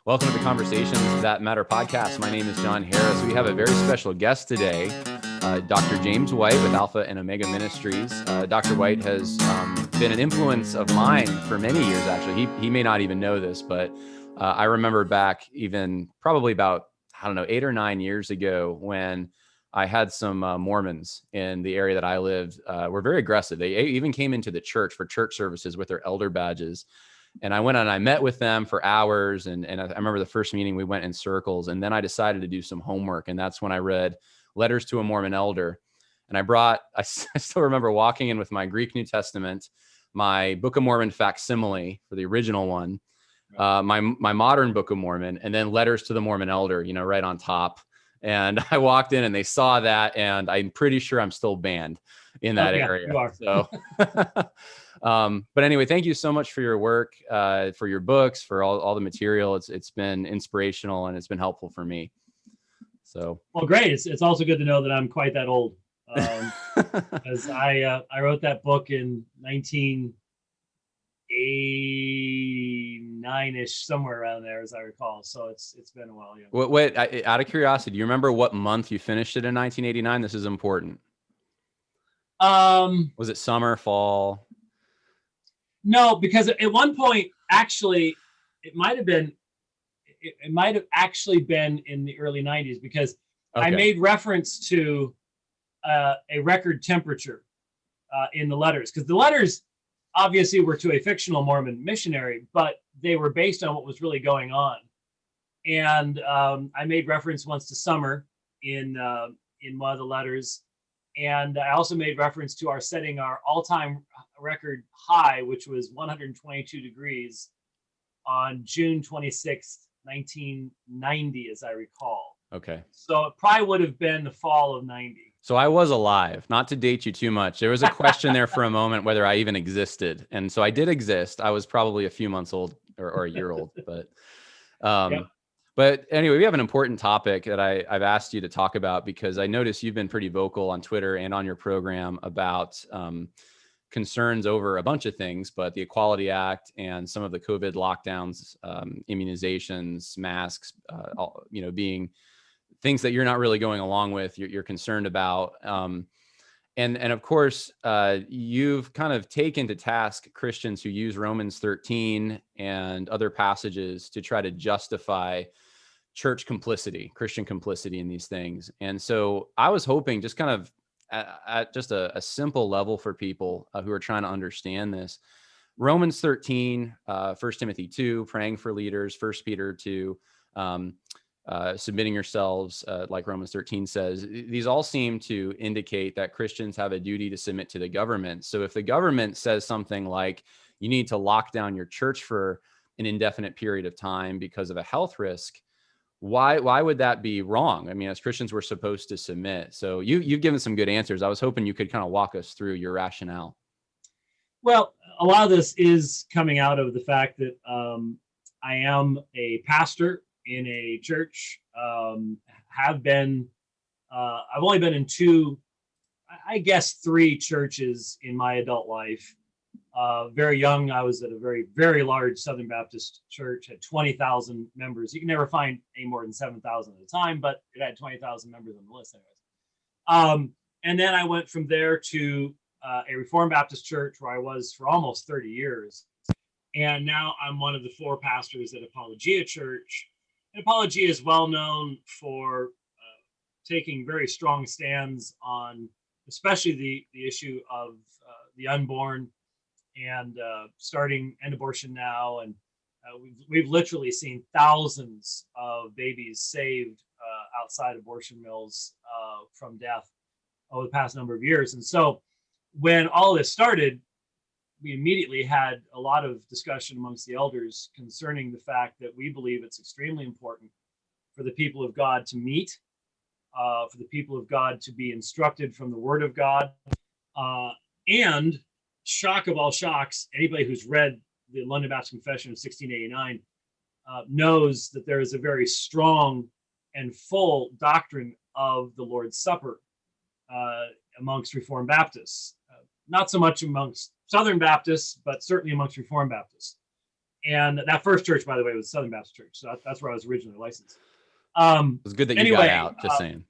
Welcome to the Conversations That Matter podcast. My name is John Harris. We have a very special guest today, Dr. James White with Alpha and Omega Ministries. Dr. White has been an influence of mine for many years, actually. He may not even know this, but I remember back even probably about, 8 or 9 years ago when I had some Mormons in the area that I lived, were very aggressive. They even came into the church for church services with their elder badges. And I went and I met with them for hours. And I remember the first meeting we went in circles. And then I decided to do some homework. And that's when I read Letters to a Mormon Elder. And I still remember walking in with my Greek New Testament, my Book of Mormon facsimile for the original one, my modern Book of Mormon, and then Letters to the Mormon Elder, right on top. And I walked in and they saw that, and I'm pretty sure I'm still banned in that area. You are. So, but anyway, thank you so much for your work, for your books, for all the material. It's been inspirational and it's been helpful for me. So, well, great. It's also good to know that I'm quite that old, because I wrote that book in 1989-ish, somewhere around there, as I recall. So it's been a while. Yeah. Wait, out of curiosity, do you remember what month you finished it in 1989? This is important. Was it summer, fall? No, because at one point, actually, it might have actually been in the early 90s, because I made reference to a record temperature in the letters, because the letters obviously were to a fictional Mormon missionary, but they were based on what was really going on. And I made reference once to summer in one of the letters. And I also made reference to our setting our all-time record high, which was 122 degrees on June 26th, 1990, as I recall. Okay. So it probably would have been the fall of 90. So I was alive, not to date you too much. There was a question there for a moment whether I even existed. And so I did exist. I was probably a few months old or a year old, but Yep. But anyway, we have an important topic that I've asked you to talk about, because I noticed you've been pretty vocal on Twitter and on your program about concerns over a bunch of things, but the Equality Act and some of the COVID lockdowns, immunizations, masks, being things that you're not really going along with, you're concerned about. And of course, you've kind of taken to task Christians who use Romans 13 and other passages to try to justify church complicity, Christian complicity in these things. And so I was hoping, just kind of at just a simple level for people who are trying to understand this, Romans 13, 1 Timothy 2, praying for leaders, 1 Peter 2, submitting yourselves, like Romans 13 says, these all seem to indicate that Christians have a duty to submit to the government. So if the government says something like, you need to lock down your church for an indefinite period of time because of a health risk, why would that be wrong? I mean, as Christians, we're supposed to submit. So you've given some good answers. I was hoping you could kind of walk us through your rationale. Well, a lot of this is coming out of the fact that I am a pastor in a church. I've only been in three churches in my adult life. Very young, I was at a very, very large Southern Baptist church, had 20,000 members. You can never find any more than 7,000 at a time, but it had 20,000 members on the list anyways. And then I went from there to a Reformed Baptist church where I was for almost 30 years. And now I'm one of the 4 pastors at Apologia Church. And Apologia is well known for taking very strong stands on especially the issue of the unborn, and starting End Abortion Now. And we've literally seen thousands of babies saved outside abortion mills from death over the past number of years. And so when all this started, we immediately had a lot of discussion amongst the elders concerning the fact that we believe it's extremely important for the people of God to meet, for the people of God to be instructed from the Word of God. And shock of all shocks, anybody who's read the London Baptist Confession of 1689 knows that there is a very strong and full doctrine of the Lord's Supper amongst Reformed Baptists. Not so much amongst Southern Baptists, but certainly amongst Reformed Baptists. And that first church, by the way, was Southern Baptist Church. So that's where I was originally licensed. It was good that you got out, just saying.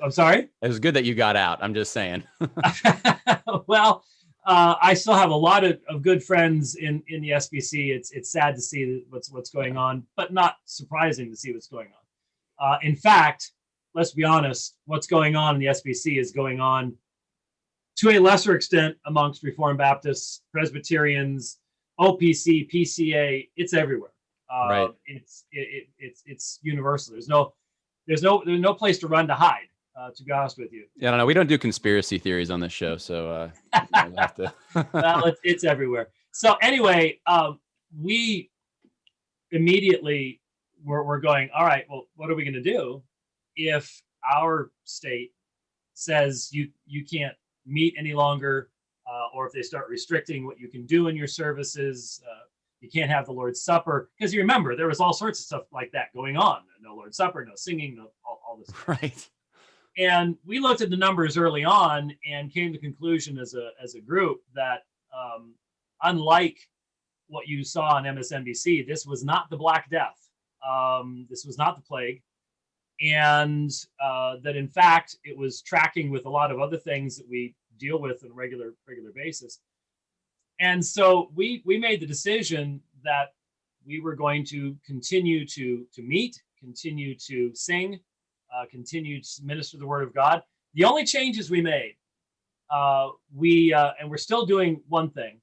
I'm sorry? It was good that you got out. I'm just saying. Well, I still have a lot of good friends in the SBC. It's sad to see what's going on, but not surprising to see what's going on. In fact, let's be honest, what's going on in the SBC is going on to a lesser extent amongst Reformed Baptists, Presbyterians, OPC, PCA. It's everywhere. Right. It's universal. There's no place to run to hide. To be honest with you. Yeah, I don't know. We don't do conspiracy theories on this show, so we'll have to. Well, it's everywhere. So anyway, we immediately we're going, all right, well, what are we going to do if our state says you can't meet any longer, or if they start restricting what you can do in your services, you can't have the Lord's Supper, because you remember there was all sorts of stuff like that going on. No Lord's Supper, no singing, no all this stuff. Right. And we looked at the numbers early on and came to the conclusion as a group that unlike what you saw on MSNBC, this was not the Black Death. This was not the plague. And that in fact, it was tracking with a lot of other things that we deal with on a regular basis. And so we made the decision that we were going to continue to meet, continue to sing, continue to minister the word of God. The only changes we made, and we're still doing one thing.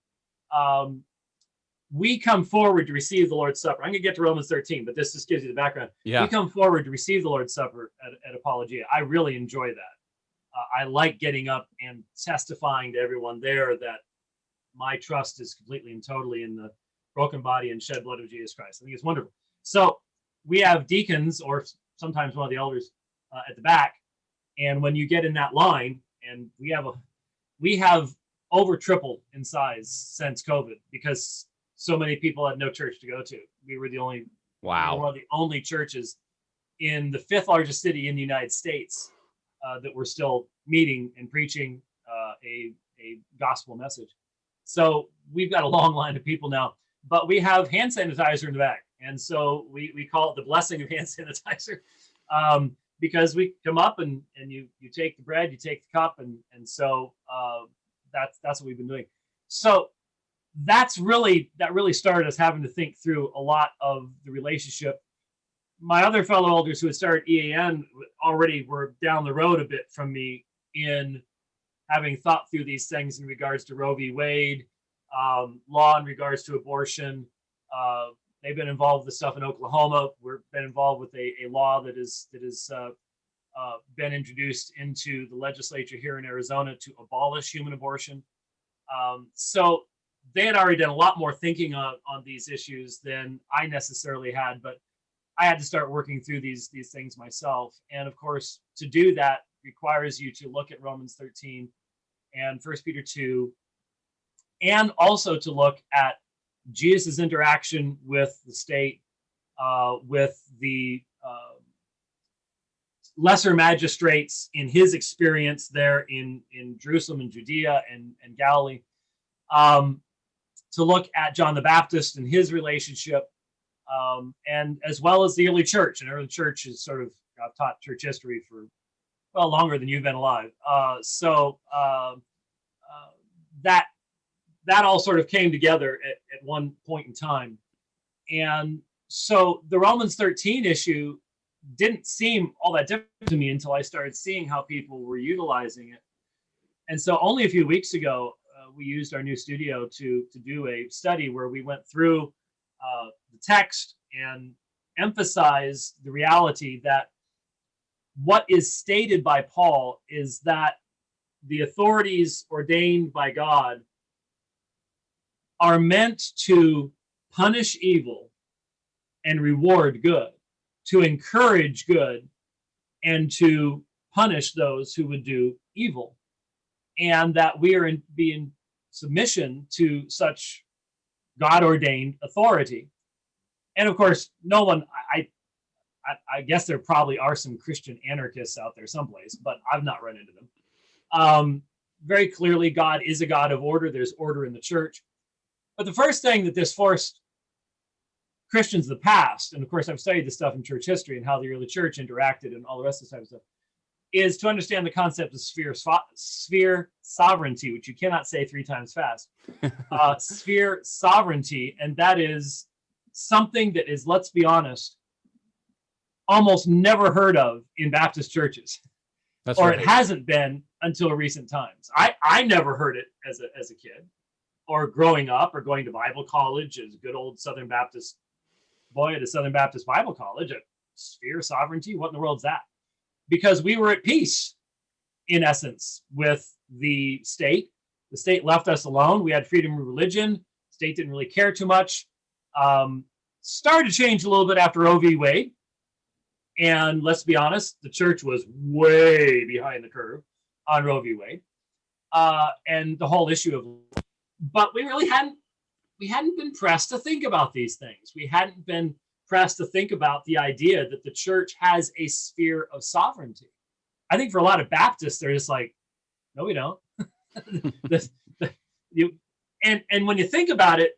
We come forward to receive the Lord's Supper. I'm going to get to Romans 13, but this just gives you the background. Yeah. We come forward to receive the Lord's Supper at Apologia. I really enjoy that. I like getting up and testifying to everyone there that my trust is completely and totally in the broken body and shed blood of Jesus Christ. I think it's wonderful. So we have deacons, or sometimes one of the elders at the back. And when you get in that line, and we have over tripled in size since COVID, because so many people had no church to go to. We were one of the only churches in the 5th largest city in the United States that were still meeting and preaching a gospel message. So we've got a long line of people now, but we have hand sanitizer in the back. And so we call it the blessing of hand sanitizer, because we come up and you take the bread, you take the cup, and so that's what we've been doing. So that really started us having to think through a lot of the relationship. My other fellow elders who had started EAN already were down the road a bit from me in having thought through these things in regards to Roe v. Wade, law in regards to abortion. They've been involved with the stuff in Oklahoma. We've been involved with a law that is been introduced into the legislature here in Arizona to abolish human abortion. So they had already done a lot more thinking on these issues than I necessarily had, but I had to start working through these things myself. And of course, to do that requires you to look at Romans 13 and 1 Peter 2, and also to look at Jesus' interaction with the state, with the lesser magistrates in his experience there in Jerusalem and Judea and Galilee, to look at John the Baptist and his relationship, and as well as the early church. And early church is sort of, I've taught church history for, well, longer than you've been alive. So that all sort of came together at one point in time. And so the Romans 13 issue didn't seem all that different to me until I started seeing how people were utilizing it. And so only a few weeks ago, we used our new studio to do a study where we went through the text and emphasized the reality that what is stated by Paul is that the authorities ordained by God are meant to punish evil and reward good, to encourage good and to punish those who would do evil, and that we are in submission to such God-ordained authority. And of course, no one, I guess there probably are some Christian anarchists out there someplace, but I've not run into them. Very clearly, God is a God of order. There's order in the church. But the first thing that this forced Christians of the past, and of course I've studied this stuff in church history and how the early church interacted and all the rest of this type of stuff, is to understand the concept of sphere sovereignty, which you cannot say 3 times fast. Sphere sovereignty, and that is something that is, let's be honest, almost never heard of in Baptist churches. That's or right. It hasn't been until recent times. I never heard it as a kid, or growing up, or going to Bible college as a good old Southern Baptist boy at a Southern Baptist Bible college. A sphere sovereignty, what in the world's that? Because we were at peace, in essence, with the state. The state left us alone. We had freedom of religion. The state didn't really care too much. Started to change a little bit after Roe v. Wade. And let's be honest, the church was way behind the curve on Roe v. Wade. And the whole issue of, but we really hadn't been pressed to think about these things. We hadn't been pressed to think about the idea that the church has a sphere of sovereignty. I think for a lot of Baptists, they're just like, no, we don't. And when you think about it,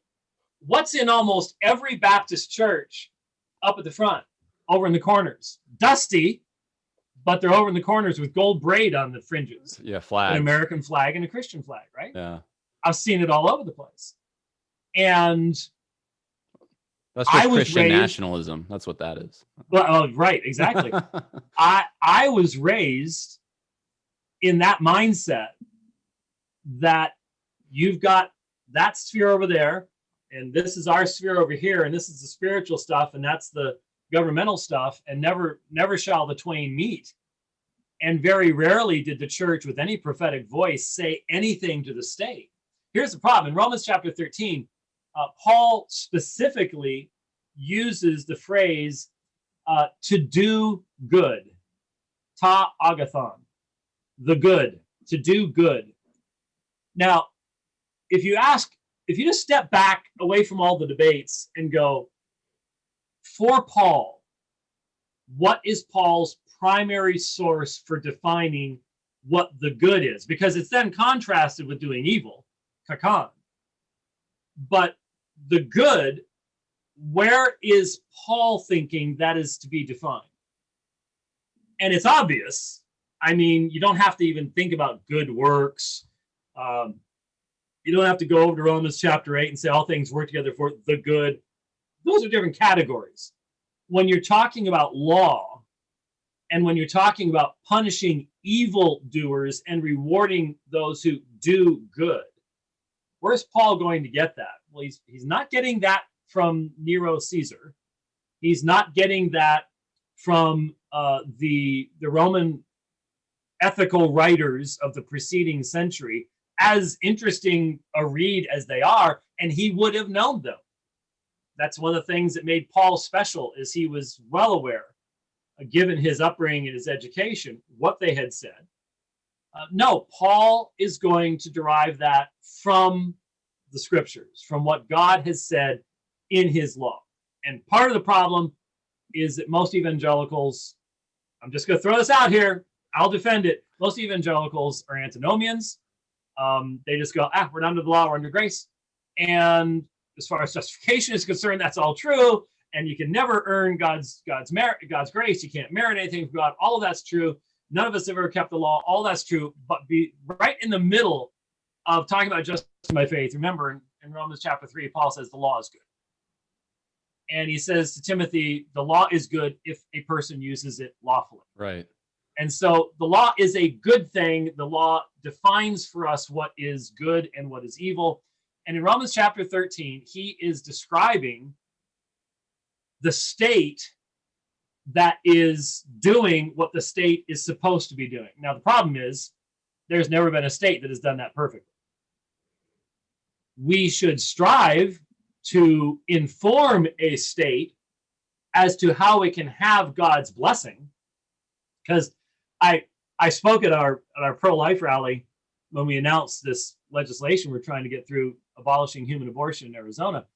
what's in almost every Baptist church up at the front, over in the corners? Dusty, but they're over in the corners with gold braid on the fringes. Yeah, flag. An American flag and a Christian flag, right? Yeah. I've seen it all over the place. And that's just Christian nationalism. That's what that is. Well, right, exactly. I was raised in that mindset that you've got that sphere over there, and this is our sphere over here, and this is the spiritual stuff, and that's the governmental stuff, and never shall the twain meet. And very rarely did the church with any prophetic voice say anything to the state. Here's the problem. In Romans chapter 13, Paul specifically uses the phrase to do good, ta agathon, the good, to do good. Now, if you just step back away from all the debates and go, for Paul, what is Paul's primary source for defining what the good is? Because it's then contrasted with doing evil, kakan. But the good, where is Paul thinking that is to be defined? And it's obvious. I mean, you don't have to even think about good works. You don't have to go over to Romans chapter 8 and say all things work together for the good. Those are different categories. When you're talking about law, and when you're talking about punishing evildoers and rewarding those who do good, where's Paul going to get that? Well, he's not getting that from Nero Caesar. He's not getting that from the Roman ethical writers of the preceding century, as interesting a read as they are, and he would have known them. That's one of the things that made Paul special, is he was well aware, given his upbringing and his education, what they had said. No, Paul is going to derive that from the scriptures, from what God has said in his law. And part of the problem is that most evangelicals, I'm just going to throw this out here, I'll defend it. Most evangelicals are antinomians. They just go, we're not under the law, we're under grace. And as far as justification is concerned, that's all true. And you can never earn God's grace. You can't merit anything from God. All of that's true. None of us have ever kept the law. All that's true. But be right in the middle of talking about justice by faith. Remember, in Romans chapter 3, Paul says the law is good. And he says to Timothy, the law is good if a person uses it lawfully. Right. And so the law is a good thing. The law defines for us what is good and what is evil. And in Romans chapter 13, he is describing the state that is doing what the state is supposed to be doing. Now, the problem is there's never been a state that has done that perfectly. We should strive to inform a state as to how it can have God's blessing. Because I spoke at our pro-life rally when we announced this legislation we're trying to get through, abolishing human abortion in Arizona.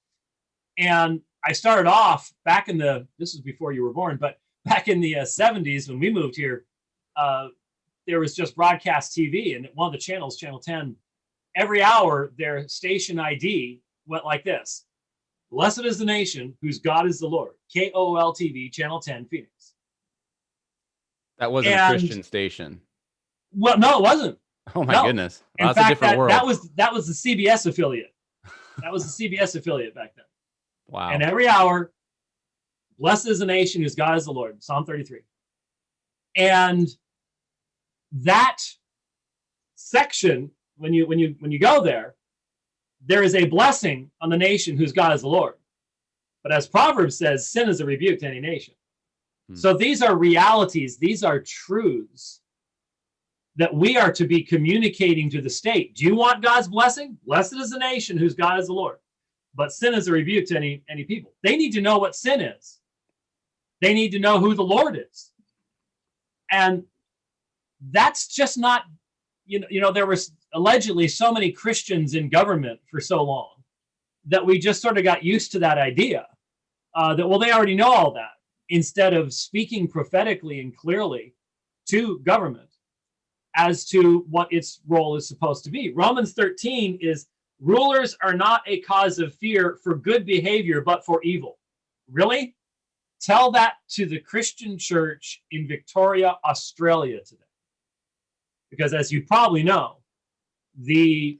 And I started off back in this was before you were born, but back in the 70s when we moved here, there was just broadcast TV, and one of the channels, Channel 10, every hour their station ID went like this: Blessed is the nation whose God is the Lord. KOLTV, Channel 10, Phoenix. That wasn't a Christian station. Well, no, it wasn't. Oh my goodness. In That's fact, a different world. that was the CBS affiliate. That was the CBS affiliate back then. Wow. And every hour, blessed is the nation whose God is the Lord. Psalm 33. And that section, when you go there is a blessing on the nation whose God is the Lord. But as Proverbs says, sin is a rebuke to any nation. So these are realities. These are truths that we are to be communicating to the state. Do you want God's blessing? Blessed is the nation whose God is the Lord. But sin is a rebuke to any people. They need to know what sin is. They need to know who the Lord is. And that's just not, there was allegedly so many Christians in government for so long that we just sort of got used to that idea that, well, they already know all that, instead of speaking prophetically and clearly to government as to what its role is supposed to be. Romans 13 is, rulers are not a cause of fear for good behavior, but for evil. Really? Tell that to the Christian church in Victoria, Australia today. Because as you probably know, the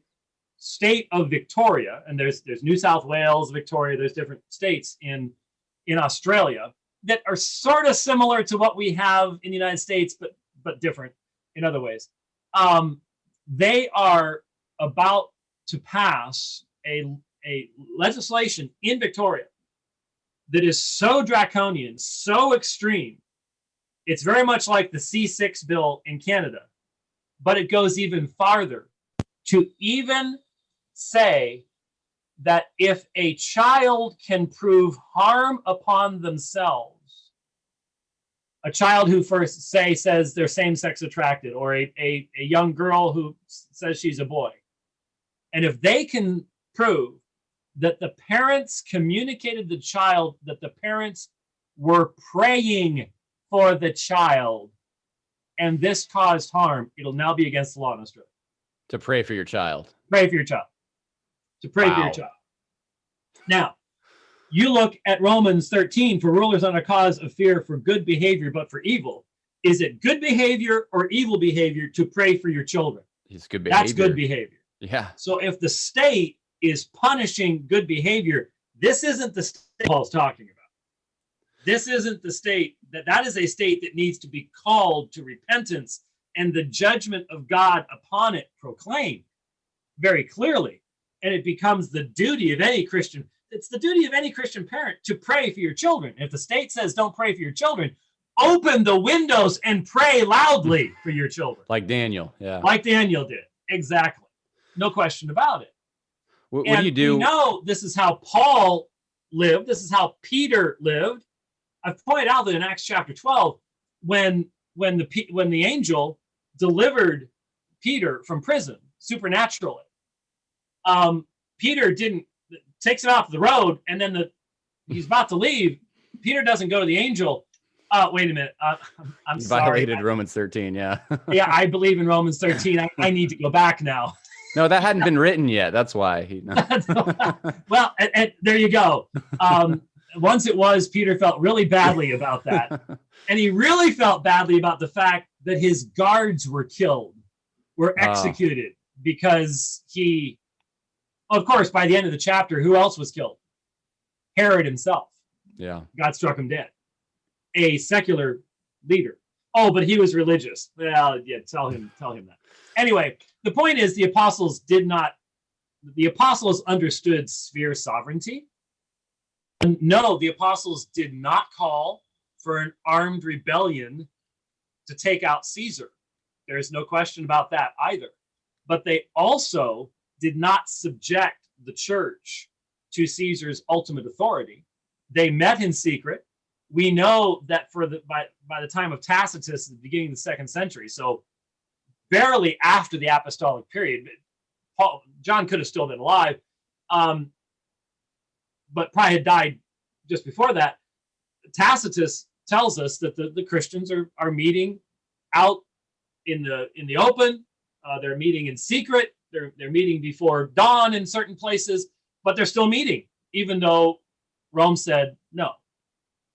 state of Victoria, and there's New South Wales, Victoria, there's different states in Australia that are sort of similar to what we have in the United States, but different in other ways. They are about to pass a legislation in Victoria that is so draconian, so extreme. It's very much like the C6 bill in Canada, but it goes even farther to even say that if a child can prove harm upon themselves, a child who first says they're same-sex attracted, or a young girl who says she's a boy, and if they can prove that the parents communicated the child that the parents were praying for the child and this caused harm, it'll now be against the law in Australia. To pray for your child. Pray for your child. To pray for your child. Now, you look at Romans 13, for rulers on a cause of fear for good behavior, but for evil. Is it good behavior or evil behavior to pray for your children? It's good behavior. That's good behavior. Yeah. So if the state is punishing good behavior, this isn't the state Paul's talking about. This isn't the state that is a state that needs to be called to repentance and the judgment of God upon it proclaimed very clearly. And it becomes the duty of any Christian. It's the duty of any Christian parent to pray for your children. If the state says don't pray for your children, open the windows and pray loudly for your children. Like Daniel. Yeah. Like Daniel did. Exactly. No question about it. What do you do? We know this is how Paul lived. This is how Peter lived. I've pointed out that in Acts chapter 12, when the angel delivered Peter from prison supernaturally, Peter takes him off the road, and then he's about to leave. Peter doesn't go to the angel. Wait a minute. I'm sorry. Violated Romans 13. Yeah. Yeah, I believe in Romans 13. I need to go back now. No, that hadn't been written yet. That's why. Well, and there you go. Once it was, Peter felt really badly about that. And he really felt badly about the fact that his guards were executed because of course, by the end of the chapter, who else was killed? Herod himself. Yeah. God struck him dead. A secular leader. Oh, but he was religious. Well, yeah, tell him that. Anyway, the point is the apostles understood sphere sovereignty. And no, the apostles did not call for an armed rebellion to take out Caesar. There's no question about that either. But they also did not subject the church to Caesar's ultimate authority. They met in secret. We know that by the time of Tacitus, at the beginning of the 2nd century, so barely after the apostolic period, John could have still been alive, but probably had died just before that. Tacitus tells us that the Christians are meeting out in the open. They're meeting in secret. They're meeting before dawn in certain places, but they're still meeting, even though Rome said no.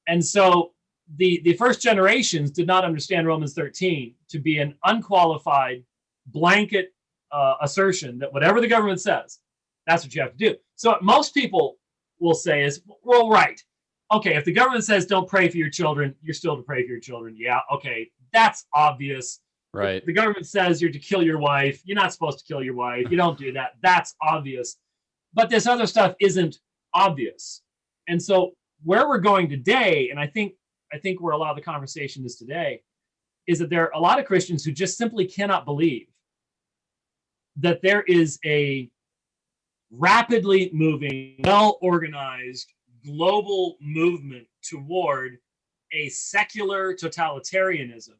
And so the first generations did not understand Romans 13 to be an unqualified blanket assertion that whatever the government says, that's what you have to do. So what most people will say is, well, right. Okay, if the government says don't pray for your children, you're still to pray for your children. Yeah, okay, that's obvious. Right. The government says you're to kill your wife. You're not supposed to kill your wife. You don't do that. That's obvious. But this other stuff isn't obvious. And so where we're going today, and I think where a lot of the conversation is today, is that there are a lot of Christians who just simply cannot believe that there is a rapidly moving, well-organized global movement toward a secular totalitarianism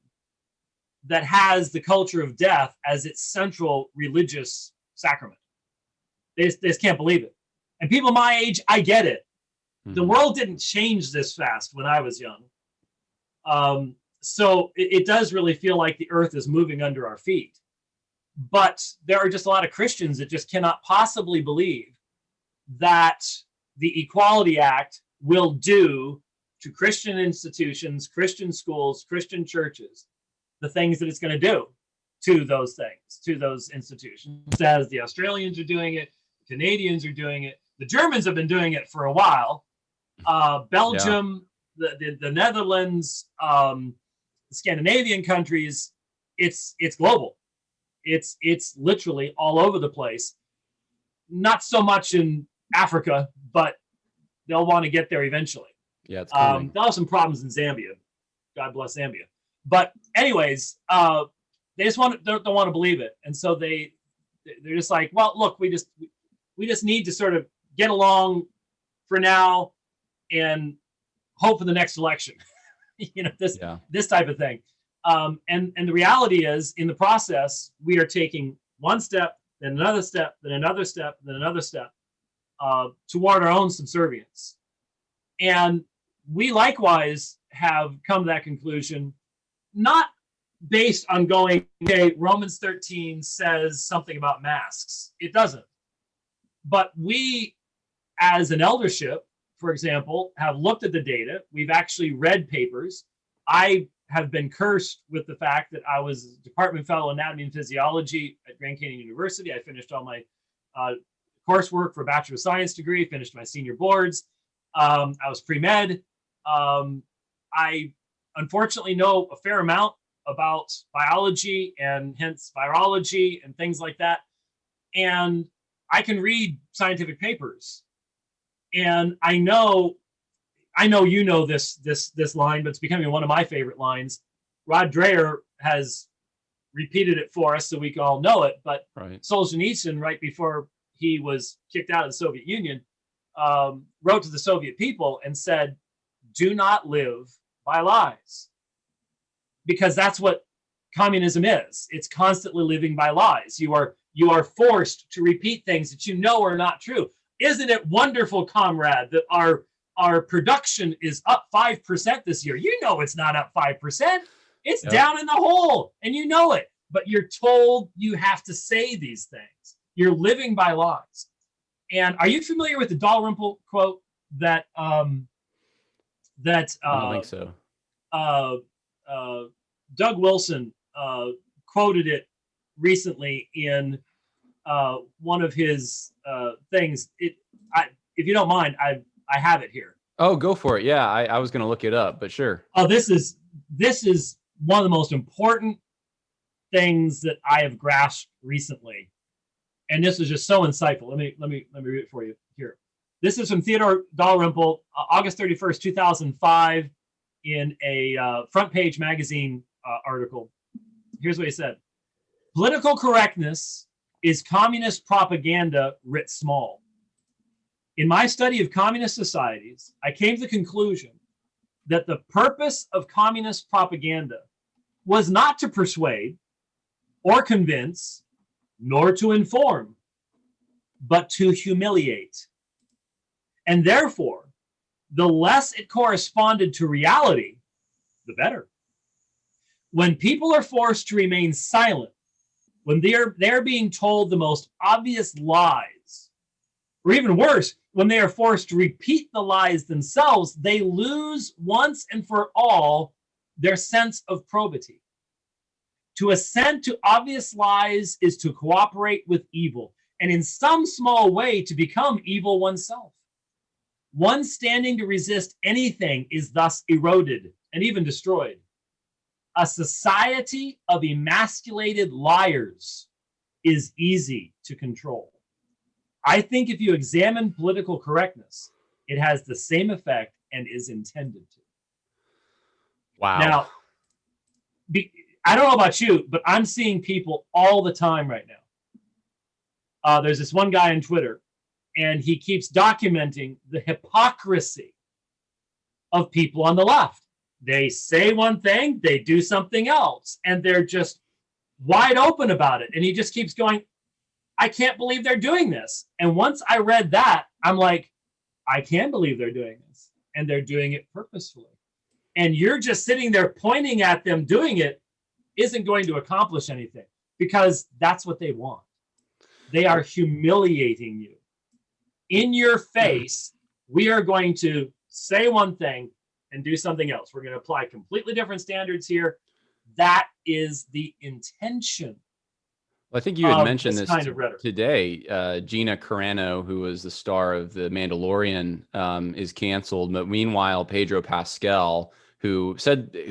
that has the culture of death as its central religious sacrament. They just can't believe it. And people my age, I get it. The world didn't change this fast when I was young. So it does really feel like the earth is moving under our feet. But there are just a lot of Christians that just cannot possibly believe that the Equality Act will do to Christian institutions, Christian schools, Christian churches, the things that it's going to do to those things, to those institutions. As the Australians are doing it, the Canadians are doing it, the Germans have been doing it for a while. Belgium, the Netherlands, the Scandinavian countries, it's global. It's literally all over the place. Not so much in Africa, but they'll want to get there eventually. Yeah, it's coming. They'll have some problems in Zambia. God bless Zambia. But anyways, they just don't want to believe it, and so they're just like, well, look, we just need to sort of get along for now and hope for the next election. This type of thing. And the reality is, in the process, we are taking one step, then another step, then another step, then another step toward our own subservience. And we likewise have come to that conclusion, not based on going, okay, Romans 13 says something about masks. It doesn't. But we, as an eldership, for example, have looked at the data. We've actually read papers. I have been cursed with the fact that I was a department fellow in anatomy and physiology at Grand Canyon University. I finished all my coursework for a Bachelor of Science degree, finished my senior boards. I was pre-med. I unfortunately know a fair amount about biology and hence virology and things like that. And I can read scientific papers. And I know you know this line, but it's becoming one of my favorite lines. Rod Dreher has repeated it for us so we can all know it. But right. Solzhenitsyn, right before he was kicked out of the Soviet Union, wrote to the Soviet people and said, "Do not live by lies," because that's what communism is. It's constantly living by lies. You are forced to repeat things that you know are not true. Isn't it wonderful, comrade, that our production is up 5% this year? You know it's not up 5%. It's down in the hole, and you know it. But you're told you have to say these things. You're living by lies. And are you familiar with the Dalrymple quote that I don't think so. Doug Wilson quoted it recently in one of his things. If you don't mind, I have it here. Oh, go for it. Yeah, I was going to look it up, but sure. Oh, this is one of the most important things that I have grasped recently, and this is just so insightful. Let me read it for you here. This is from Theodore Dalrymple, August 31st, 2005, in a front page magazine article. Here's what he said: "Political correctness is communist propaganda writ small. In my study of communist societies, I came to the conclusion that the purpose of communist propaganda was not to persuade or convince, nor to inform, but to humiliate. And therefore, the less it corresponded to reality, the better. When people are forced to remain silent, when they're being told the most obvious lies, or even worse, when they are forced to repeat the lies themselves, they lose once and for all their sense of probity. To assent to obvious lies is to cooperate with evil, and in some small way to become evil oneself. One standing to resist anything is thus eroded and even destroyed. A society of emasculated liars is easy to control. I think if you examine political correctness, it has the same effect and is intended to. Wow. Now, I don't know about you, but I'm seeing people all the time right now. There's this one guy on Twitter, and he keeps documenting the hypocrisy of people on the left. They say one thing, they do something else, and they're just wide open about it. And he just keeps going, I can't believe they're doing this. And once I read that, I'm like, I can believe they're doing this. And they're doing it purposefully. And you're just sitting there pointing at them doing it isn't going to accomplish anything, because that's what they want. They are humiliating you. In your face, we are going to say one thing and do something else. We're going to apply completely different standards here. That is the intention. Well, I think you had mentioned this kind of rhetoric today. Gina Carano, who was the star of The Mandalorian, is canceled. But meanwhile, Pedro Pascal, who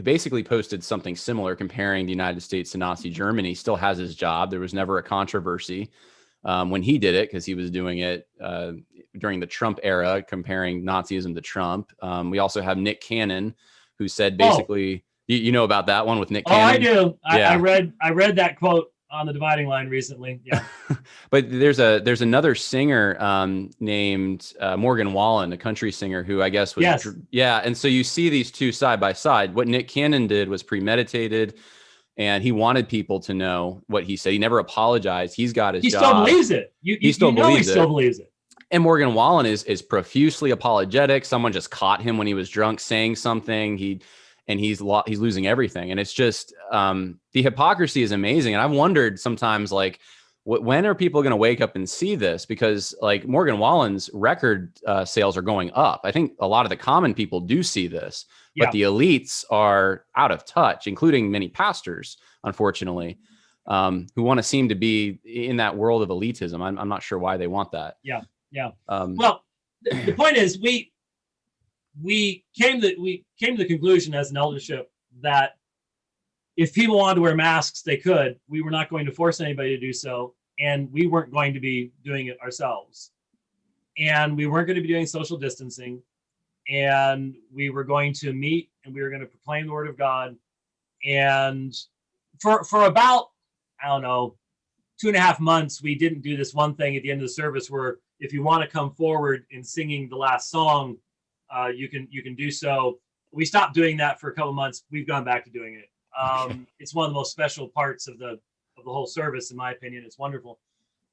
basically posted something similar comparing the United States to Nazi Germany, still has his job. There was never a controversy when he did it, because he was doing it during the Trump era, comparing Nazism to Trump. We also have Nick Cannon, who said basically, you know about that one with Nick Cannon? I do. I read that quote on the dividing line recently. Yeah. But there's another singer named Morgan Wallen, a country singer, who I guess was and so you see these two side by side. What Nick Cannon did was premeditated, and he wanted people to know what he said. He never apologized. He's got his job. He still believes it. He still believes it. And Morgan Wallen is profusely apologetic. Someone just caught him when he was drunk saying something. He's losing everything. And it's just, the hypocrisy is amazing. And I've wondered sometimes, like, when are people going to wake up and see this? Because like Morgan Wallen's record sales are going up. I think a lot of the common people do see this, but the elites are out of touch, including many pastors, unfortunately, who want to seem to be in that world of elitism. I'm not sure why they want that. Yeah. Well, the point is, we came to the conclusion as an eldership that if people wanted to wear masks, they could. We were not going to force anybody to do so, and we weren't going to be doing it ourselves. And we weren't going to be doing social distancing, and we were going to meet, and we were going to proclaim the word of God. And for about, I don't know, 2.5 months, we didn't do this one thing at the end of the service where if you want to come forward in singing the last song, you can do so. We stopped doing that for a couple months. We've gone back to doing it. It's one of the most special parts of the whole service, in my opinion. It's wonderful.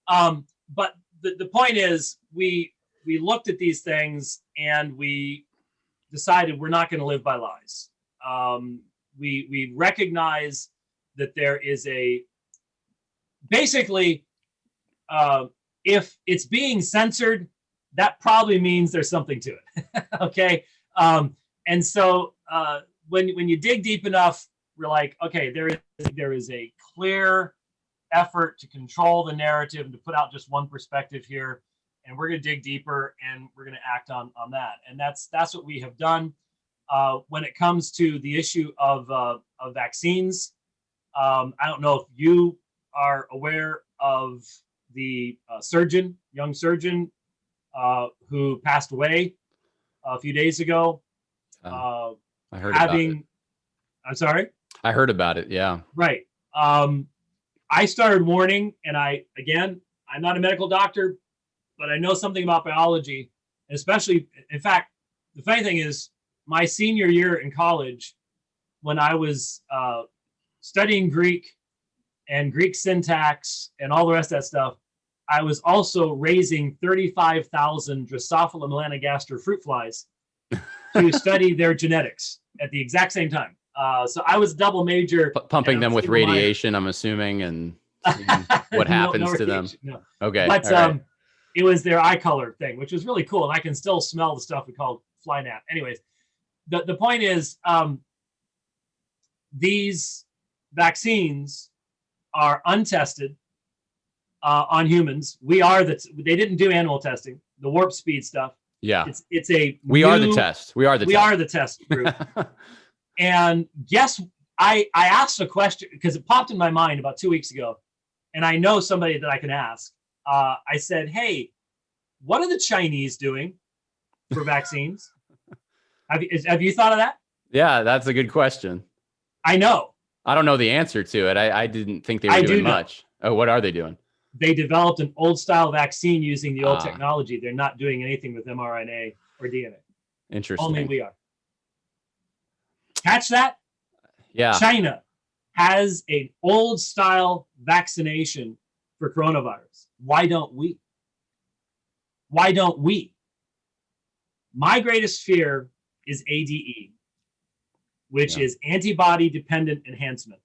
But the point is, we looked at these things and we decided we're not going to live by lies. We recognize that there is basically, if it's being censored, that probably means there's something to it. Okay. And so when you dig deep enough, we're like, okay, there is a clear effort to control the narrative and to put out just one perspective here. And we're going to dig deeper and we're going to act on that. And that's what we have done. When it comes to the issue of vaccines, I don't know if you are aware of the young surgeon who passed away a few days ago. I heard about it. I'm sorry? I heard about it. Yeah. Right. I started warning, and I'm not a medical doctor, but I know something about biology, and especially, in fact, the funny thing is, my senior year in college, when I was studying Greek and Greek syntax and all the rest of that stuff, I was also raising 35,000 Drosophila melanogaster fruit flies to study their genetics at the exact same time. So I was double major. Pumping them with radiation, I'm assuming, and what happens to them. No. Okay. But It was their eye color thing, which was really cool. And I can still smell the stuff we call fly gnat. Anyways, the point is, these vaccines are untested on humans. They didn't do animal testing, the warp speed stuff. Yeah. We are the test. We are the test group. And I asked a question because it popped in my mind about 2 weeks ago, and I know somebody that I can ask. I said, hey, what are the Chinese doing for vaccines? Have you thought of that? Yeah, that's a good question. I know. I don't know the answer to it. I didn't think they were doing much. Oh, what are they doing? They developed an old style vaccine using the old technology. They're not doing anything with mRNA or DNA. Interesting. Only we are. Catch that? Yeah. China has an old style vaccination for coronavirus. Why don't we? Why don't we? My greatest fear is ADE, which is antibody dependent enhancement.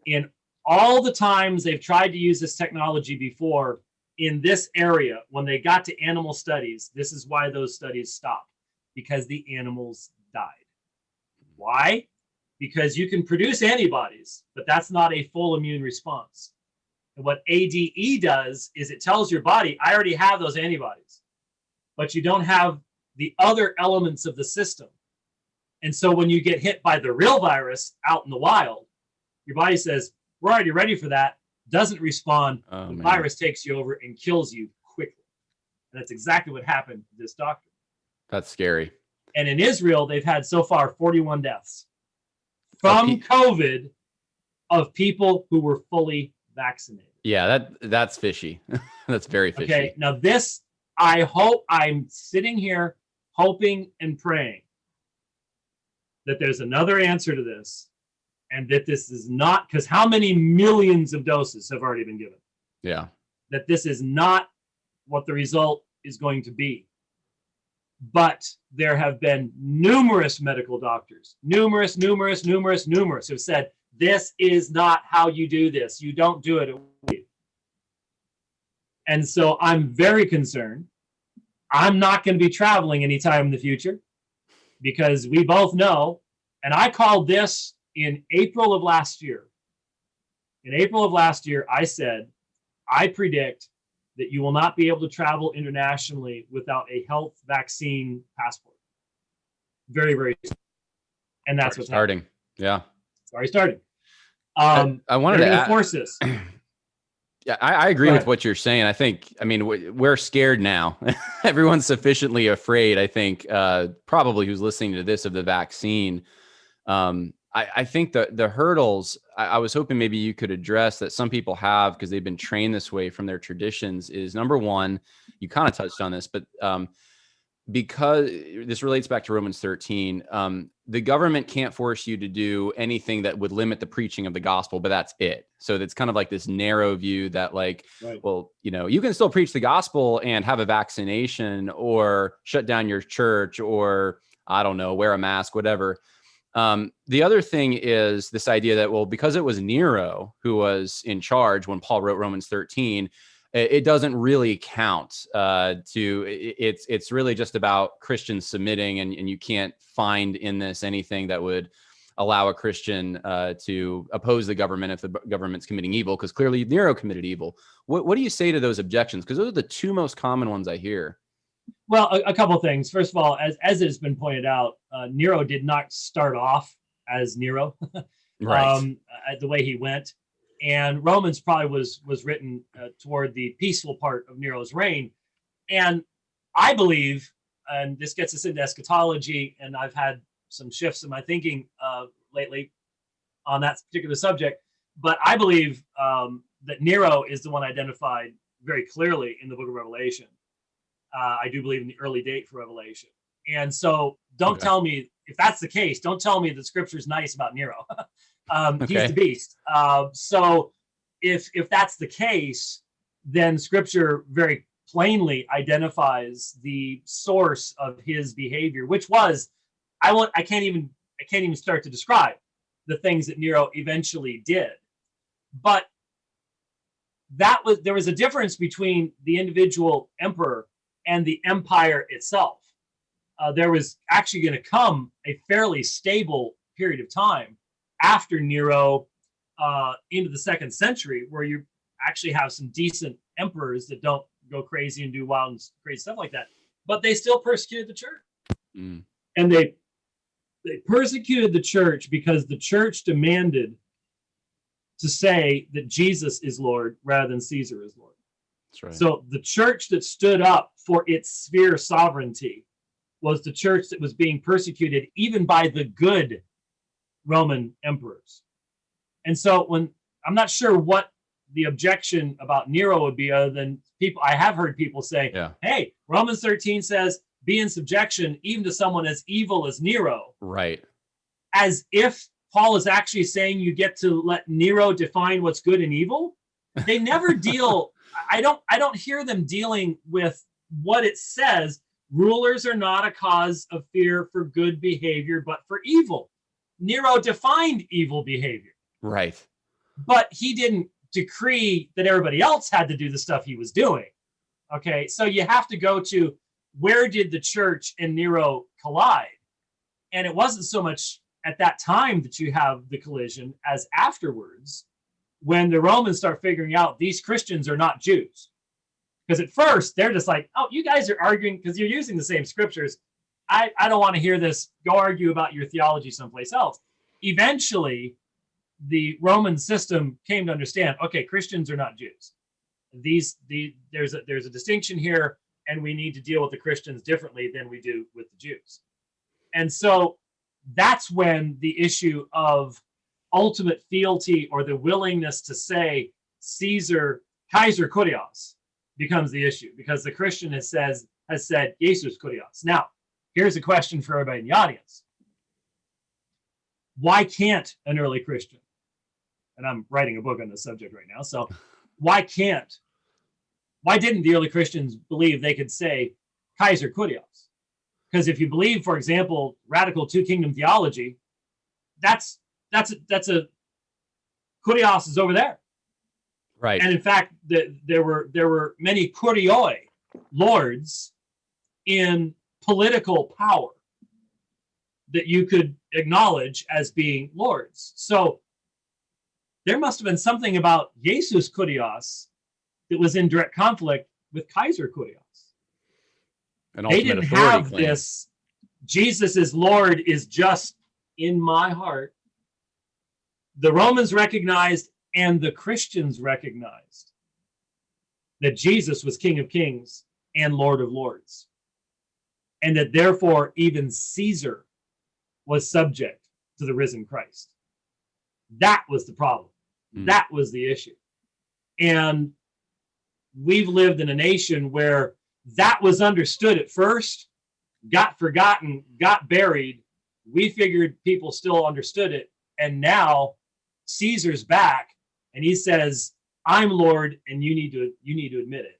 In all the times they've tried to use this technology before in this area, when they got to animal studies, this is why those studies stopped, because the animals died. Why? Because you can produce antibodies, but that's not a full immune response. And what ADE does is it tells your body, I already have those antibodies, but you don't have the other elements of the system. And so when you get hit by the real virus out in the wild, your body says, we're already ready for that, doesn't respond. The virus takes you over and kills you quickly. And that's exactly what happened to this doctor. That's scary. And in Israel, they've had so far 41 deaths from COVID of people who were fully vaccinated. Yeah, that's fishy. That's very fishy. Okay, now this, I'm sitting here hoping and praying that there's another answer to this, and that this is not, because how many millions of doses have already been given? Yeah. That this is not what the result is going to be. But there have been numerous medical doctors, numerous, who've said, this is not how you do this. You don't do it. And so I'm very concerned. I'm not going to be traveling anytime in the future, because we both know, and I called this in April of last year. In April of last year, I said, I predict that you will not be able to travel internationally without a health vaccine passport. Very, very soon. And that's what's starting. Yeah. It's already starting. I wanted to force this. Yeah, I agree with what you're saying. I mean, we're scared now. Everyone's sufficiently afraid, I think, probably who's listening to this, of the vaccine. I think the hurdles, I was hoping maybe you could address that some people have, because they've been trained this way from their traditions, is number one, you kind of touched on this, but because this relates back to Romans 13, the government can't force you to do anything that would limit the preaching of the gospel, but that's it. So it's kind of like this narrow view that, like, well, you can still preach the gospel and have a vaccination, or shut down your church, or I don't know, wear a mask, whatever. The other thing is this idea that, well, because it was Nero who was in charge when Paul wrote Romans 13, it doesn't really count. It's really just about Christians submitting, and you can't find in this anything that would allow a Christian to oppose the government if the government's committing evil, because clearly Nero committed evil. What do you say to those objections? Because those are the two most common ones I hear. Well, a couple of things. First of all, as it has been pointed out, Nero did not start off as Nero, right? The way he went. And Romans probably was written toward the peaceful part of Nero's reign. And I believe, and this gets us into eschatology, and I've had some shifts in my thinking lately on that particular subject, but I believe that Nero is the one identified very clearly in the book of Revelation. I do believe in the early date for Revelation. And so don't tell me, if that's the case, don't tell me that scripture is nice about Nero. He's the beast. So if that's the case, then scripture very plainly identifies the source of his behavior, which was, I can't even start to describe the things that Nero eventually did. But there was a difference between the individual emperor and the empire itself. There was actually going to come a fairly stable period of time after Nero into the 2nd century, where you actually have some decent emperors that don't go crazy and do wild and crazy stuff like that. But they still persecuted the church. Mm. And they persecuted the church because the church demanded to say that Jesus is Lord rather than Caesar is Lord. That's right. So the church that stood up for its sphere sovereignty was the church that was being persecuted even by the good Roman emperors. And so when I'm not sure what the objection about Nero would be, other than I have heard people say, hey, Romans 13 says, be in subjection even to someone as evil as Nero. Right. As if Paul is actually saying you get to let Nero define what's good and evil. They never deal. I don't hear them dealing with what it says. Rulers are not a cause of fear for good behavior, but for evil. Nero defined evil behavior. Right. But he didn't decree that everybody else had to do the stuff he was doing. Okay, so you have to go to, where did the church and Nero collide? And it wasn't so much at that time that you have the collision as afterwards, when the Romans start figuring out these Christians are not Jews. Because at first they're just like, oh, you guys are arguing because you're using the same scriptures. I don't want to hear this. Go argue about your theology someplace else. Eventually, the Roman system came to understand, okay, Christians are not Jews. There's a distinction here, and we need to deal with the Christians differently than we do with the Jews. And so that's when the issue of ultimate fealty, or the willingness to say Caesar, Kaiser Kurios, becomes the issue, because the Christian has said Jesus Kurios. Now, here's a question for everybody in the audience. Why can't an early Christian, and I'm writing a book on this subject right now, so why didn't the early Christians believe they could say Kaiser Kurios? Because if you believe, for example, radical two-kingdom theology, that's a Kurios is over there. Right. And in fact, there were many Kurioi, lords, in political power that you could acknowledge as being lords. So there must have been something about Jesus Kurios that was in direct conflict with Kaiser Kurios. They didn't have claim. This, Jesus is Lord is just in my heart. The Romans recognized, and the Christians recognized, that Jesus was King of Kings and Lord of Lords. And that therefore even Caesar was subject to the risen Christ. That was the problem. That was the issue. And we've lived in a nation where that was understood at first, got forgotten, got buried. We figured people still understood it. And now Caesar's back, and he says, I'm Lord, and you need to admit it.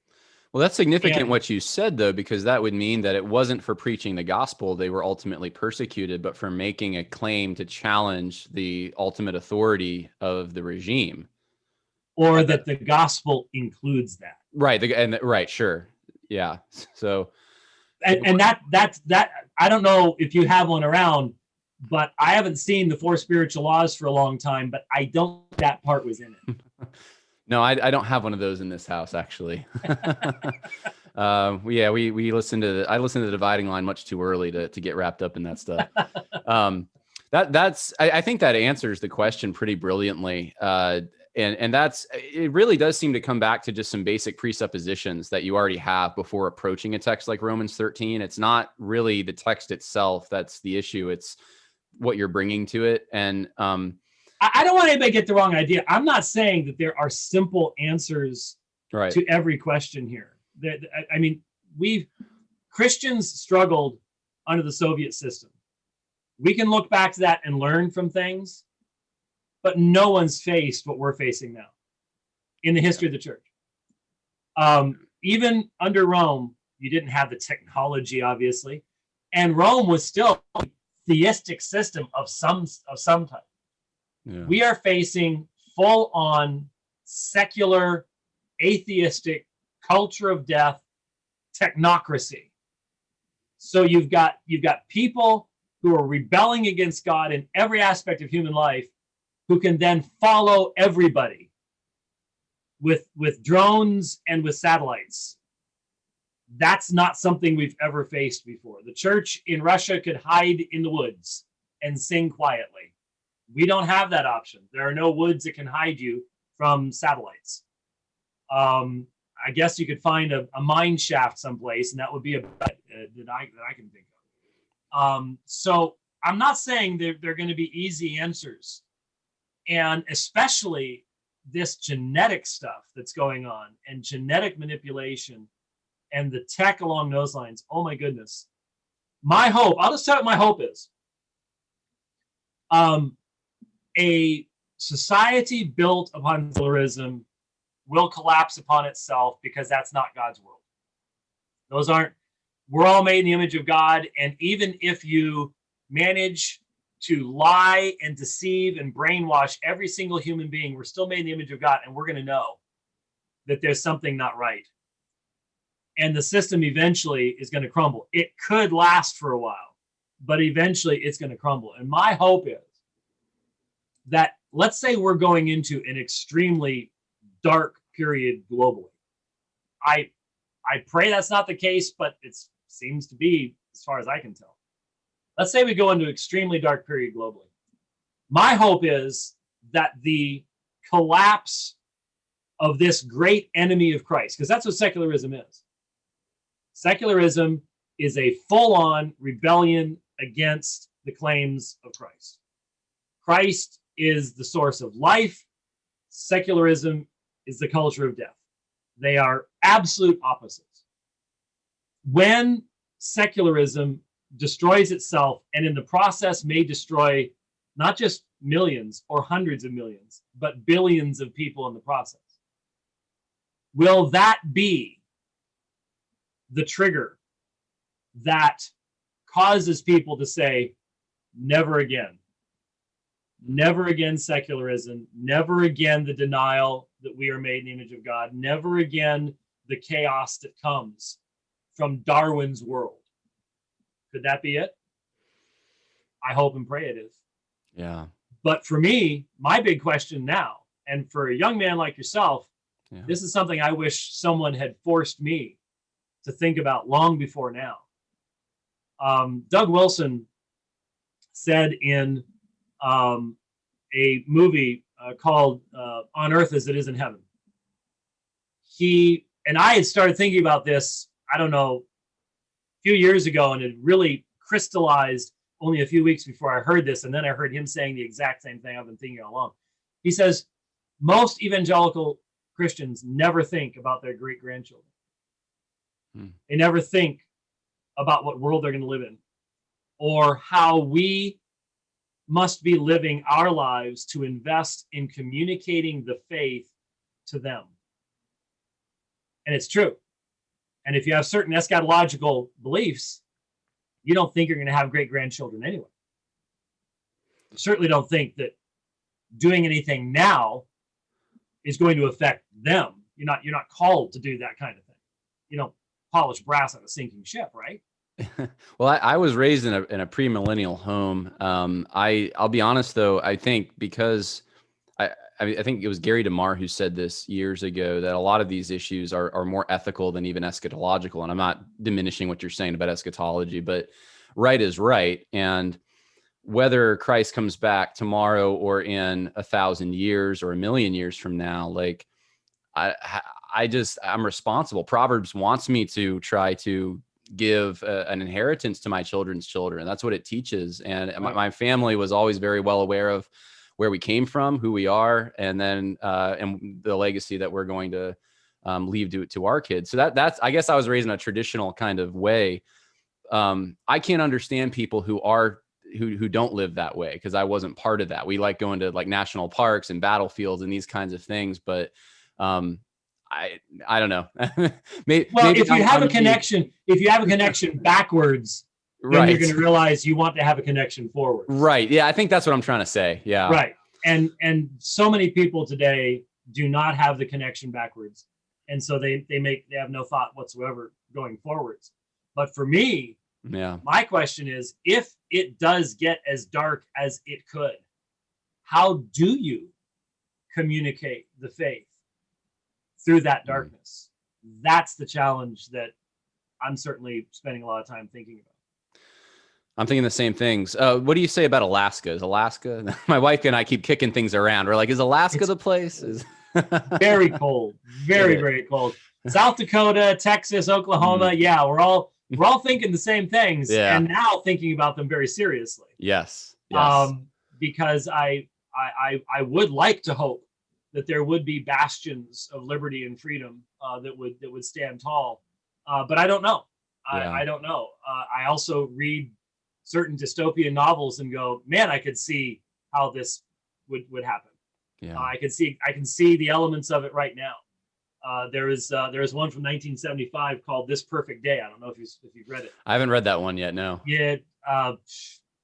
Well, that's significant what you said, though, because that would mean that it wasn't for preaching the gospel they were ultimately persecuted, but for making a claim to challenge the ultimate authority of the regime. Or that the gospel includes that. Right. Right. Sure. Yeah. So. And that's I don't know if you have one around, but I haven't seen the 4 spiritual laws for a long time, but I don't think that part was in it. No, I don't have one of those in this house, actually. We listened to I listened to the Dividing Line much too early to get wrapped up in that stuff. I think that answers the question pretty brilliantly. And it really does seem to come back to just some basic presuppositions that you already have before approaching a text like Romans 13. It's not really the text itself that's the issue. It's what you're bringing to it. And I don't want anybody to get the wrong idea. I'm not saying that there are simple answers to every question here. I mean, Christians struggled under the Soviet system. We can look back to that and learn from things, but no one's faced what we're facing now in the history of the church. Even under Rome, you didn't have the technology, obviously, and Rome was still a theistic system of some type. Yeah. We are facing full-on secular atheistic culture of death technocracy. So you've got people who are rebelling against God in every aspect of human life, who can then follow everybody with drones and with satellites. That's not something we've ever faced before. The church in Russia could hide in the woods and sing quietly. We don't have that option. There are no woods that can hide you from satellites. I guess you could find a mine shaft someplace, and that would be a bet that I can think of. So I'm not saying they're going to be easy answers, and especially this genetic stuff that's going on and genetic manipulation and the tech along those lines. Oh my goodness. My hope, I'll just tell you what my hope is. A society built upon secularism will collapse upon itself, because that's not God's world. We're all made in the image of God. And even if you manage to lie and deceive and brainwash every single human being, we're still made in the image of God, and we're going to know that there's something not right. And the system eventually is going to crumble. It could last for a while, but eventually it's going to crumble. And my hope is that, let's say we're going into an extremely dark period globally. I pray that's not the case, but it seems to be, as far as I can tell. Let's say we go into an extremely dark period globally. My hope is that the collapse of this great enemy of Christ, because that's what secularism is. Secularism is a full-on rebellion against the claims of Christ. Christ is the source of life. Secularism is the culture of death. They are absolute opposites. When secularism destroys itself, and in the process may destroy not just millions or hundreds of millions, but billions of people in the process, will that be the trigger that causes people to say, never again? Never again secularism, never again the denial that we are made in the image of God, never again the chaos that comes from Darwin's world. Could that be it? I hope and pray it is. Yeah. But for me, my big question now, and for a young man like yourself, this is something I wish someone had forced me to think about long before now. Doug Wilson said in a movie called On Earth as It Is in Heaven. And I had started thinking about this, I don't know, a few years ago, and it really crystallized only a few weeks before I heard this. And then I heard him saying the exact same thing I've been thinking all along. He says, most evangelical Christians never think about their great-grandchildren. They never think about what world they're going to live in, or how we must be living our lives to invest in communicating the faith to them. And it's true. And if you have certain eschatological beliefs, you don't think you're going to have great-grandchildren anyway. You certainly don't think that doing anything now is going to affect them. You're not called to do that kind of thing. You don't polish brass on a sinking ship, right? Well, I was raised in a premillennial home. I'll be honest though, I think because I think it was Gary DeMar who said this years ago, that a lot of these issues are more ethical than even eschatological. And I'm not diminishing what you're saying about eschatology, but right is right. And whether Christ comes back tomorrow or in 1,000 years or 1,000,000 years from now, like I'm responsible. Proverbs wants me to try to give an inheritance to my children's children. That's what it teaches. And my family was always very well aware of where we came from, who we are, and then and the legacy that we're going to leave to our kids. So that's, I guess I was raised in a traditional kind of way. I can't understand people who don't live that way, because I wasn't part of that. We like going to like national parks and battlefields and these kinds of things, but I don't know. maybe if you have a connection backwards, then you're going to realize you want to have a connection forward. Right. Yeah. I think that's what I'm trying to say. Yeah. Right. And so many people today do not have the connection backwards. and so they have no thought whatsoever going forwards. But for me, my question is, if it does get as dark as it could, how do you communicate the faith through that darkness? That's the challenge that I'm certainly spending a lot of time thinking about. I'm thinking the same things. What do you say about Alaska? Is Alaska? My wife and I keep kicking things around. We're like, is Alaska the place? Very cold, very cold. South Dakota, Texas, Oklahoma. Yeah, we're all thinking the same things, and now thinking about them very seriously. Yes. Because I would like to hope that there would be bastions of liberty and freedom that would stand tall, but I don't know. I don't know. I also read certain dystopian novels and go, man, I could see how this would happen. I can see the elements of it right now. There is one from 1975 called This Perfect Day. I don't know if you've read it. I haven't read that one yet. No. Yeah,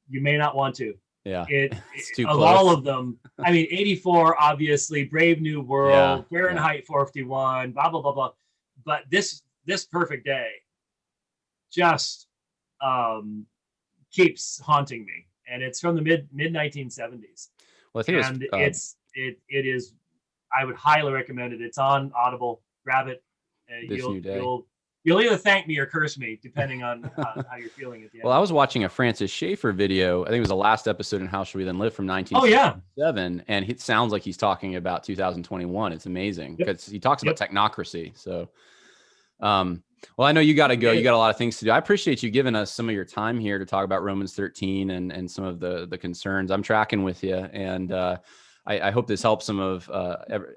you may not want to. Yeah. It's too close. All of them. I mean, 84, obviously, Brave New World, Fahrenheit 451, blah blah blah blah. But this Perfect Day just keeps haunting me, and it's from the mid 1970s. Well, I think it is. I would highly recommend it. It's on Audible. Grab it. You'll either thank me or curse me, depending on how you're feeling at the end. Well, I was watching a Francis Schaeffer video. I think it was the last episode in How Should We Then Live from 1977. And it sounds like he's talking about 2021. It's amazing because he talks about technocracy. So, well, I know you got to go. You got a lot of things to do. I appreciate you giving us some of your time here to talk about Romans 13 and some of the concerns. I'm tracking with you. And I hope this helps some of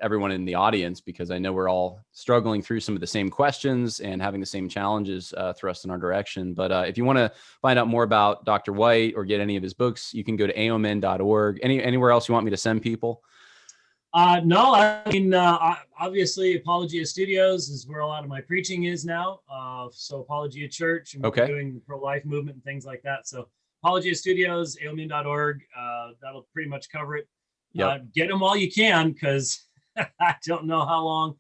everyone in the audience, because I know we're all struggling through some of the same questions and having the same challenges thrust in our direction. But if you want to find out more about Dr. White or get any of his books, you can go to aomin.org. Anywhere else you want me to send people? No, I mean, obviously Apologia Studios is where a lot of my preaching is now. So Apologia Church, and we're doing the pro-life movement and things like that. So Apologia Studios, aomin.org, that'll pretty much cover it. Get them while you can, because I don't know how long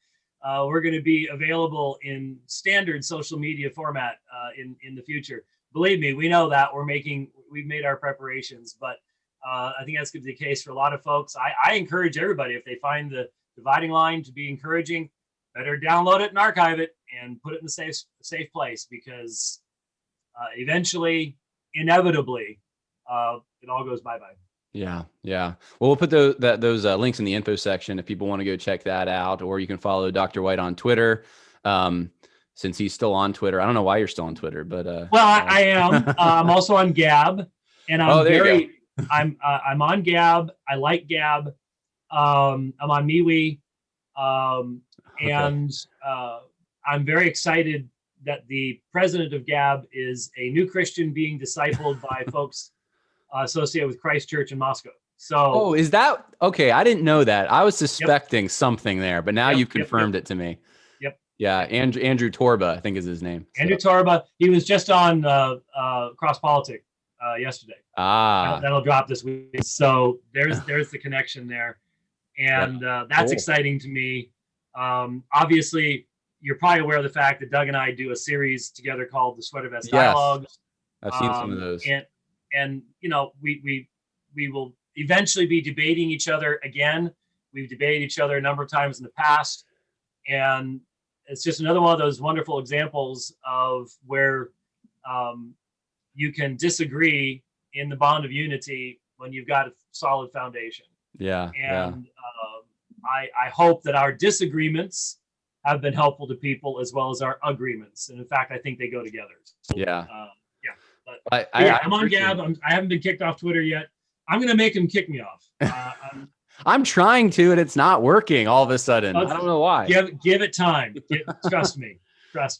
we're going to be available in standard social media format in the future. Believe me, we know that we've made our preparations, but I think that's going to be the case for a lot of folks. I encourage everybody, if they find the Dividing Line to be encouraging, better download it and archive it and put it in a safe place, because eventually, inevitably, it all goes bye-bye. Yeah. Well, we'll put those links in the info section if people want to go check that out, or you can follow Dr. White on Twitter. Since he's still on Twitter, I don't know why you're still on Twitter, but I am. I'm also on Gab, and I'm on Gab. I like Gab. I'm on MeWe, and I'm very excited that the president of Gab is a new Christian being discipled by folks associated with Christ Church in Moscow. So, is that okay? I didn't know that. I was suspecting something there, but now you've confirmed it to me. Yeah, Andrew Torba, I think is his name. Andrew Torba. He was just on Cross Politic yesterday. That'll drop this week. So there's the connection there, and that's exciting to me. Obviously, you're probably aware of the fact that Doug and I do a series together called the Sweater Vest Dialogues. I've seen some of those. And you know, we will eventually be debating each other again. We've debated each other a number of times in the past, and it's just another one of those wonderful examples of where you can disagree in the bond of unity when you've got a solid foundation. I hope that our disagreements have been helpful to people as well as our agreements, and in fact, I think they go together. So, I'm on Gab. I haven't been kicked off Twitter yet. I'm going to make him kick me off. I'm trying to, and it's not working all of a sudden. I don't know why. Give it time. Trust me.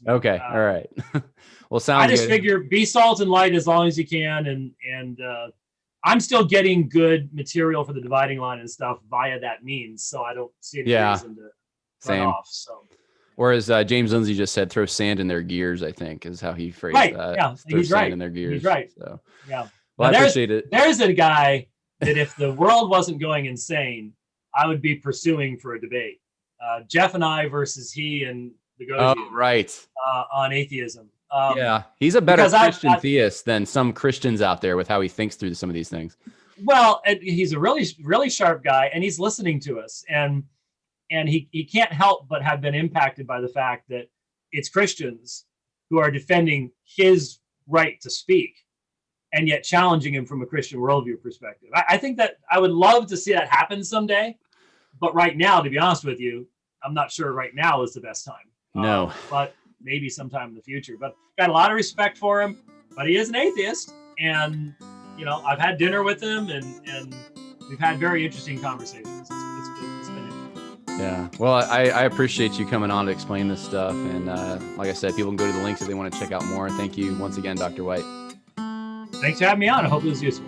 Okay. All right. Well, sounds good. I just figure be salt and light as long as you can. And I'm still getting good material for the Dividing Line and stuff via that means. So I don't see any reason to run off. So. Or as James Lindsay just said, throw sand in their gears, I think is how he phrased that. Yeah, throw sand in their gears. He's right. So. Yeah. Well, I appreciate it. There's a guy that if the world wasn't going insane, I would be pursuing for a debate. Jeff and I versus he and the Oh, Gozian right. on atheism. Yeah, he's a better because Christian theist than some Christians out there with how he thinks through some of these things. Well, he's a really, really sharp guy, and he's listening to us, and he can't help but have been impacted by the fact that it's Christians who are defending his right to speak, and yet challenging him from a Christian worldview perspective. I think that I would love to see that happen someday, but right now, to be honest with you, I'm not sure right now is the best time. No. But maybe sometime in the future. But got a lot of respect for him, but he is an atheist, and I've had dinner with him, and we've had very interesting conversations. It's been interesting. Yeah. Well, I appreciate you coming on to explain this stuff. And like I said, people can go to the links if they want to check out more. Thank you once again, Dr. White. Thanks for having me on. I hope it was useful.